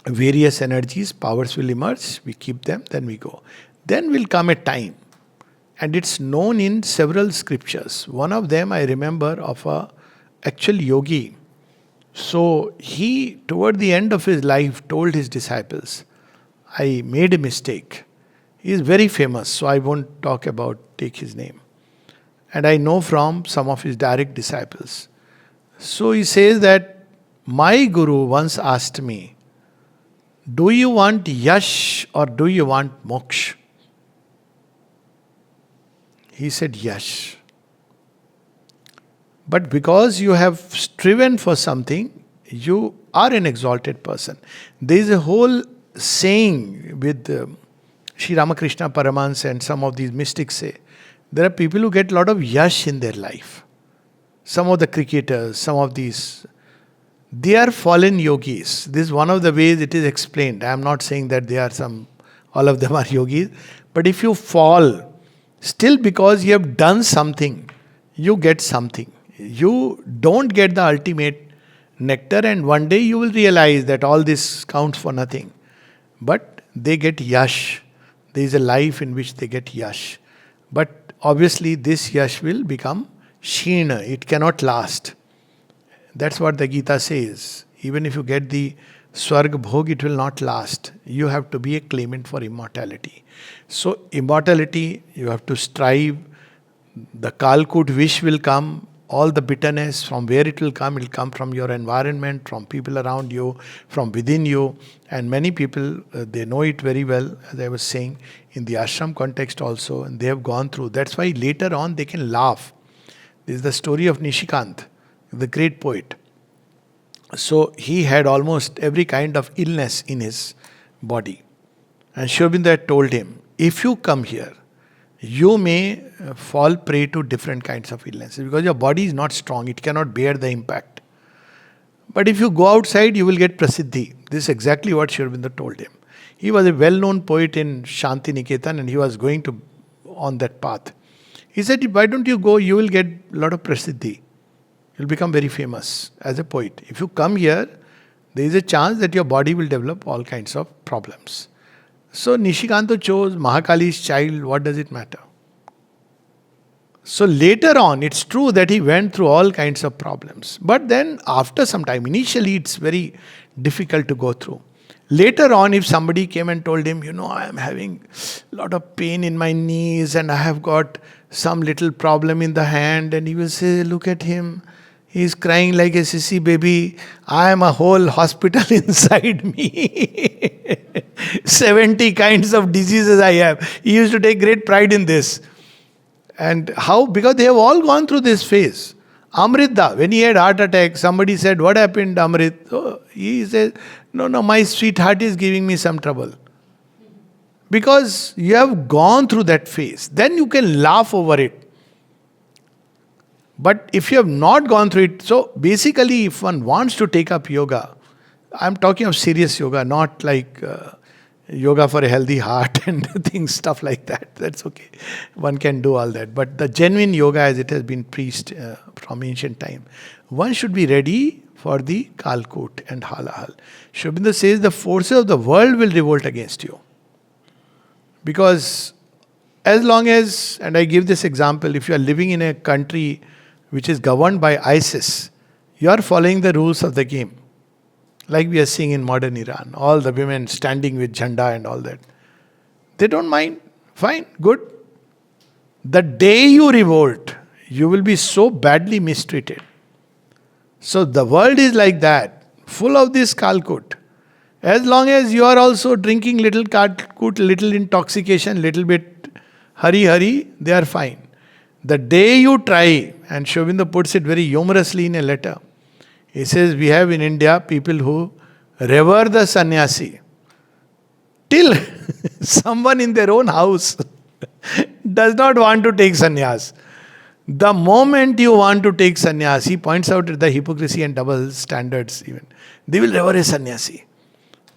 Speaker 1: various energies, powers will emerge. We keep them, then we go. Then will come a time. And it's known in several scriptures. One of them I remember of a actual yogi. So he, toward the end of his life, told his disciples, I made a mistake. He is very famous, so I won't take his name. And I know from some of his direct disciples. So he says that my guru once asked me, do you want yash or do you want moksha? He said, yash. But because you have striven for something, you are an exalted person. There is a whole saying with Sri Ramakrishna Paramahansa and some of these mystics say, there are people who get a lot of yash in their life. Some of the cricketers, some of these, they are fallen yogis. This is one of the ways it is explained. I am not saying that they are all of them are yogis. But if you fall, still because you have done something, you get something. You don't get the ultimate nectar, and one day you will realize that all this counts for nothing. But they get yash. There is a life in which they get yash. But obviously this yash will become sheena. It cannot last. That's what the Gita says. Even if you get the Swarg Bhog, it will not last. You have to be a claimant for immortality. So immortality, you have to strive. The Kalkut wish will come. All the bitterness, from where it will come from your environment, from people around you, from within you. And many people, they know it very well, as I was saying, in the ashram context also, and they have gone through. That's why later on they can laugh. This is the story of Nishikant, the great poet. So he had almost every kind of illness in his body. And Sri Aurobindo had told him, if you come here, you may fall prey to different kinds of illnesses because your body is not strong, it cannot bear the impact. But if you go outside, you will get prasiddhi. This is exactly what Sri Aurobindo told him. He was a well-known poet in Shanti Niketan and he was going to on that path. He said, why don't you go, you will get a lot of prasiddhi. You'll become very famous as a poet. If you come here, there is a chance that your body will develop all kinds of problems. So Nishikanto chose Mahakali's child, what does it matter? So later on, it's true that he went through all kinds of problems. But then after some time, initially it's very difficult to go through. Later on, if somebody came and told him, I am having a lot of pain in my knees and I have got some little problem in the hand, and he will say, look at him. He is crying like a sissy baby. I am a whole hospital inside me. 70 kinds of diseases I have. He used to take great pride in this. And how? Because they have all gone through this phase. Amrita, when he had heart attack, somebody said, what happened, Amrit? Oh, he said, no, my sweetheart is giving me some trouble. Because you have gone through that phase. Then you can laugh over it. But if you have not gone through it, so basically if one wants to take up yoga, I'm talking of serious yoga, not like yoga for a healthy heart and things, stuff like that. That's okay. One can do all that. But the genuine yoga as it has been preached from ancient time, one should be ready for the Kalkut and Halahal. Sri Aurobindo says the forces of the world will revolt against you. Because as long as, and I give this example, if you are living in a country which is governed by ISIS, you are following the rules of the game. Like we are seeing in modern Iran, all the women standing with jhanda and all that. They don't mind. Fine, good. The day you revolt, you will be so badly mistreated. So the world is like that, full of this Kalkut. As long as you are also drinking little Kalkut, little intoxication, little bit hari, they are fine. The day you try, and Sri Aurobindo puts it very humorously in a letter, he says, we have in India people who revere the sannyasi till someone in their own house does not want to take sannyas. The moment you want to take sannyas, he points out the hypocrisy and double standards even. They will revere a sannyasi.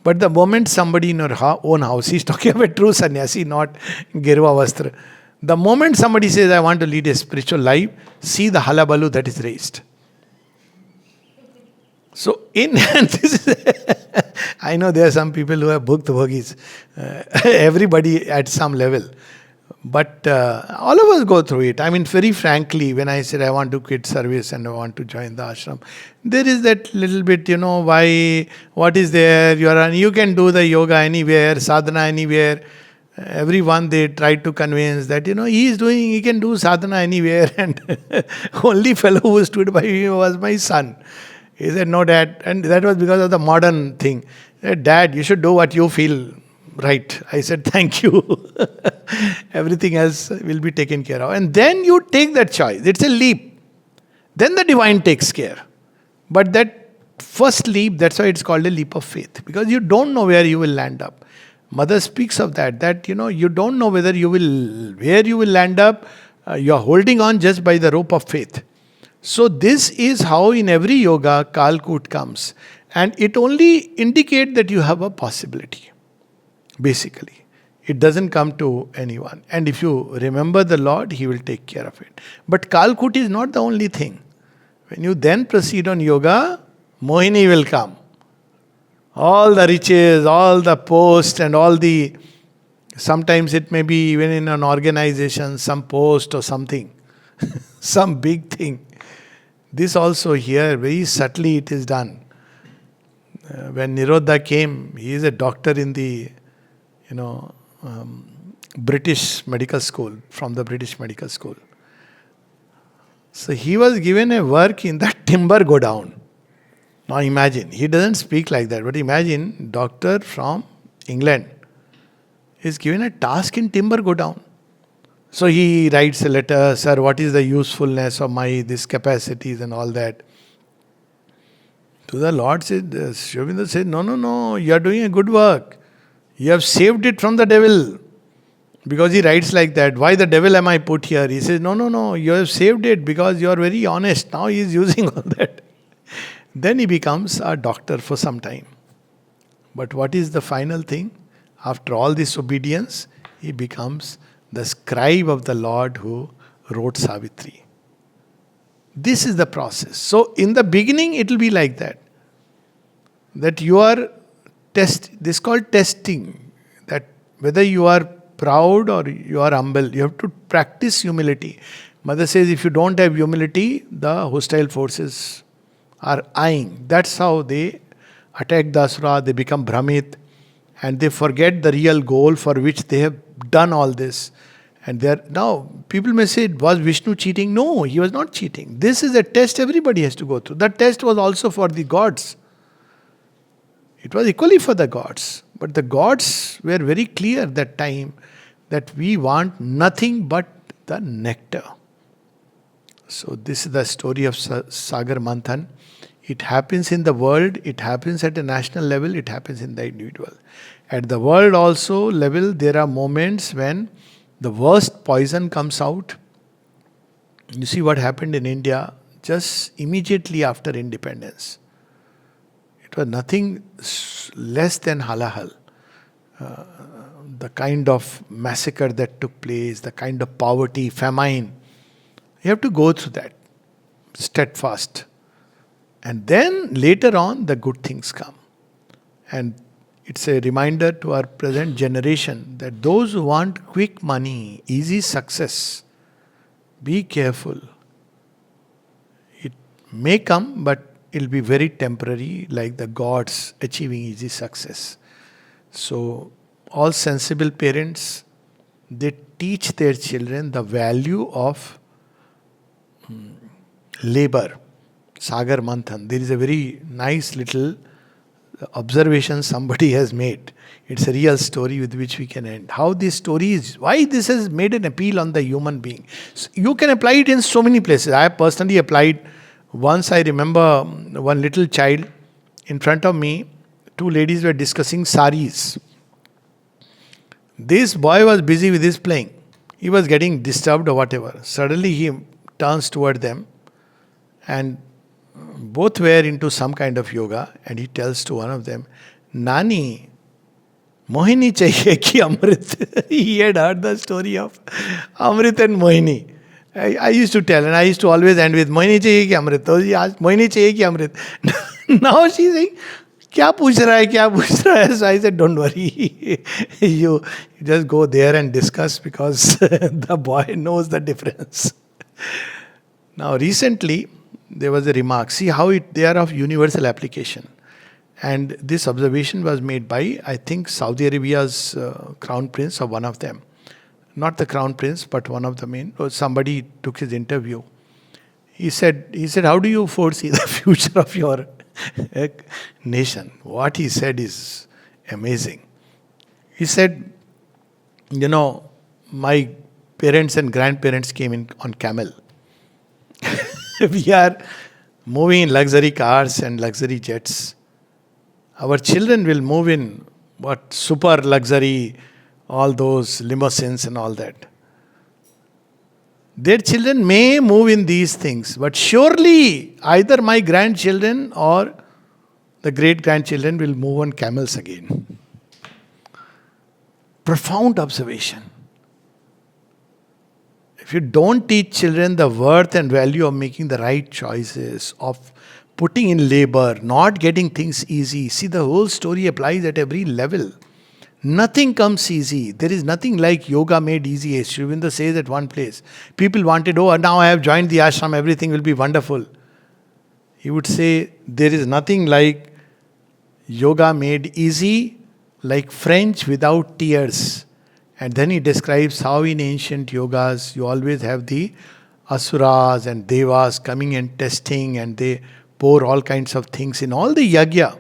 Speaker 1: But the moment somebody in your own house, he's talking about true sannyasi, not Gerva Vastra. The moment somebody says, I want to lead a spiritual life, see the halabalu that is raised. So, I know there are some people who have booked bhogis, everybody at some level. But all of us go through it. I mean, very frankly, when I said I want to quit service and I want to join the ashram, there is that little bit, why, what is there? You can do the yoga anywhere, sadhana anywhere. Everyone they tried to convince that, he can do sadhana anywhere. And only fellow who stood by me was my son. He said, no, Dad. And that was because of the modern thing. He said, Dad, you should do what you feel right. I said, thank you. Everything else will be taken care of. And then you take that choice. It's a leap. Then the divine takes care. But that first leap, that's why it's called a leap of faith. Because you don't know where you will land up. Mother speaks of that you don't know where you will land up. You are holding on just by the rope of faith. So this is how in every yoga Kalkut comes. And it only indicates that you have a possibility. Basically. It doesn't come to anyone. And if you remember the Lord, He will take care of it. But Kalkut is not the only thing. When you then proceed on yoga, Mohini will come. All the riches, all the post, and all the. Sometimes it may be even in an organization, some post or something, some big thing. This also here, very subtly it is done. When Nirodha came, he is a doctor in the, you know, British medical school, from the British medical school. So he was given a work in that timber go down. Now imagine, he doesn't speak like that, but imagine doctor from England is given a task in timber go down. So he writes a letter, sir, what is the usefulness of my this capacities and all that. To the Lord said, Sri Aurobindo said, no, you are doing a good work. You have saved it from the devil. Because he writes like that, why the devil am I put here? He says, no, you have saved it because you are very honest. Now he is using all that. Then he becomes a doctor for some time. But what is the final thing? After all this obedience, he becomes the scribe of the Lord who wrote Savitri. This is the process. So in the beginning, it will be like that. That you are this is called testing. That whether you are proud or you are humble, you have to practice humility. Mother says if you don't have humility, the hostile forces are eyeing. That's how they attack the asura, they become Brahmit, and they forget the real goal for which they have done all this. And now people may say, was Vishnu cheating? No, he was not cheating. This is a test everybody has to go through. That test was also for the gods. It was equally for the gods. But the gods were very clear that time that we want nothing but the nectar. So this is the story of Sagar Manthan. It happens in the world, it happens at a national level, it happens in the individual. At the world also level, there are moments when the worst poison comes out. You see what happened in India just immediately after independence. It was nothing less than Halahal. The kind of massacre that took place, the kind of poverty, famine. You have to go through that, steadfast. And then later on, the good things come. And it's a reminder to our present generation that those who want quick money, easy success, be careful. It may come, but it'll be very temporary, like the gods achieving easy success. So, all sensible parents, they teach their children the value of labor. Sagar Manthan. There is a very nice little observation somebody has made. It's a real story with which we can end. How this story is, why this has made an appeal on the human being. So you can apply it in so many places. I have personally applied. Once I remember one little child in front of me, two ladies were discussing saris. This boy was busy with his playing. He was getting disturbed or whatever. Suddenly he turns toward them and both were into some kind of yoga, and he tells to one of them, Nani, Mohini chahiye ki Amrit? He had heard the story of Amrit and Mohini. I used to tell, and I used to always end with Mohini chahiye ki Amrit. So he asked, Mohini chahiye ki Amrit? Now she's saying, kya puch raha hai? So I said, don't worry. You just go there and discuss because the boy knows the difference. Now recently, there was a remark. See how they are of universal application. And this observation was made by, I think, Saudi Arabia's crown prince or one of them. Not the crown prince, but one of the main. Somebody took his interview. He said, how do you foresee the future of your nation? What he said is amazing. He said, my parents and grandparents came in on camel. We are moving in luxury cars and luxury jets. Our children will move in super luxury, all those limousines and all that. Their children may move in these things, but surely either my grandchildren or the great-grandchildren will move on camels again. Profound observation. If you don't teach children the worth and value of making the right choices, of putting in labor, not getting things easy. See, the whole story applies at every level. Nothing comes easy. There is nothing like yoga made easy. Sri Aurobindo says at one place, people wanted, oh, now I have joined the ashram, everything will be wonderful. He would say, there is nothing like yoga made easy, like French without tears. And then he describes how in ancient yogas you always have the asuras and devas coming and testing, and they pour all kinds of things in all the yagya.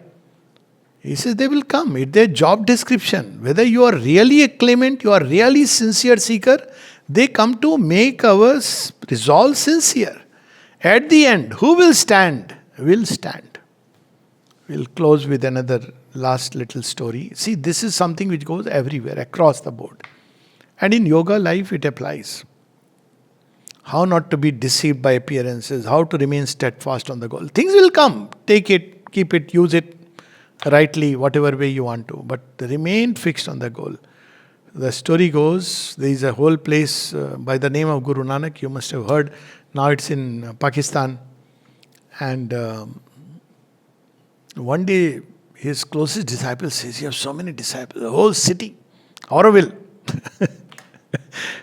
Speaker 1: He says they will come. It's their job description. Whether you are really a claimant, you are really sincere seeker, they come to make our resolve sincere. At the end, who will stand? Will stand. We'll close with another last little story. See, this is something which goes everywhere, across the board. And in yoga life, it applies. How not to be deceived by appearances, how to remain steadfast on the goal. Things will come. Take it, keep it, use it rightly, whatever way you want to. But remain fixed on the goal. The story goes, there is a whole place by the name of Guru Nanak, you must have heard. Now it's in Pakistan. And one day, his closest disciple says, you have so many disciples, the whole city, Auroville.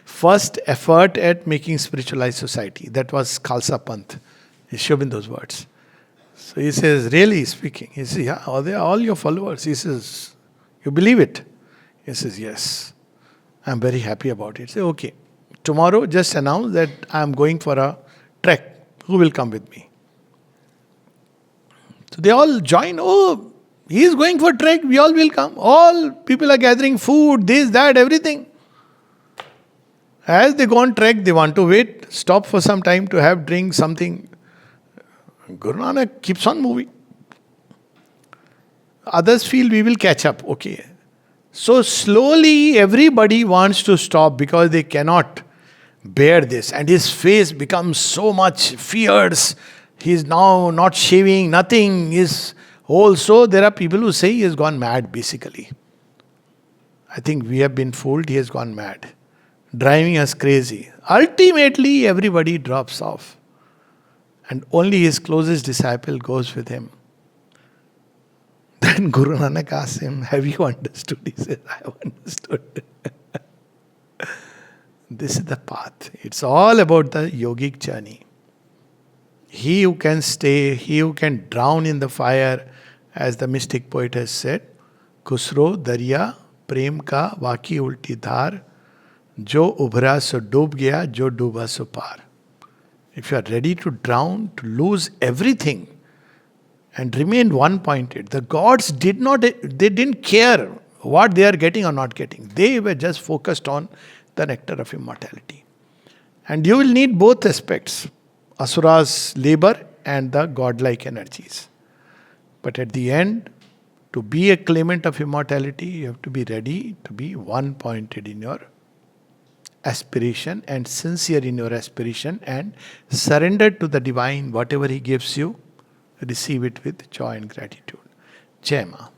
Speaker 1: First effort at making spiritualized society. That was Khalsa Panth. He showed in those words. So he says, really speaking, he says, yeah, they are all your followers. He says, you believe it? He says, yes. I'm very happy about it. Say, okay. Tomorrow just announce that I'm going for a trek. Who will come with me? So they all join. Oh, he is going for trek. We all will come. All people are gathering food, this, that, everything. As they go on trek, they want to wait, stop for some time to have drink, something. Guru Nanak keeps on moving. Others feel we will catch up. Okay. So slowly everybody wants to stop because they cannot bear this. And his face becomes so much fierce. He is now not shaving, nothing. Also, there are people who say he has gone mad basically. I think we have been fooled, he has gone mad. Driving us crazy. Ultimately, everybody drops off. And only his closest disciple goes with him. Then Guru Nanak asks him, have you understood? He says, I have understood. This is the path. It's all about the yogic journey. He who can stay, he who can drown in the fire, as the mystic poet has said, Khusro darya prem ka waki ulti dhar, jo ubhra so doob gaya, jo dooba so par. If you are ready to drown, to lose everything, and remain one-pointed, the gods didn't care what they are getting or not getting. They were just focused on the nectar of immortality. And you will need both aspects, Asura's labor and the godlike energies. But at the end, to be a claimant of immortality, you have to be ready to be one-pointed in your aspiration and sincere in your aspiration and surrendered to the divine. Whatever he gives you, receive it with joy and gratitude. Jai Ma.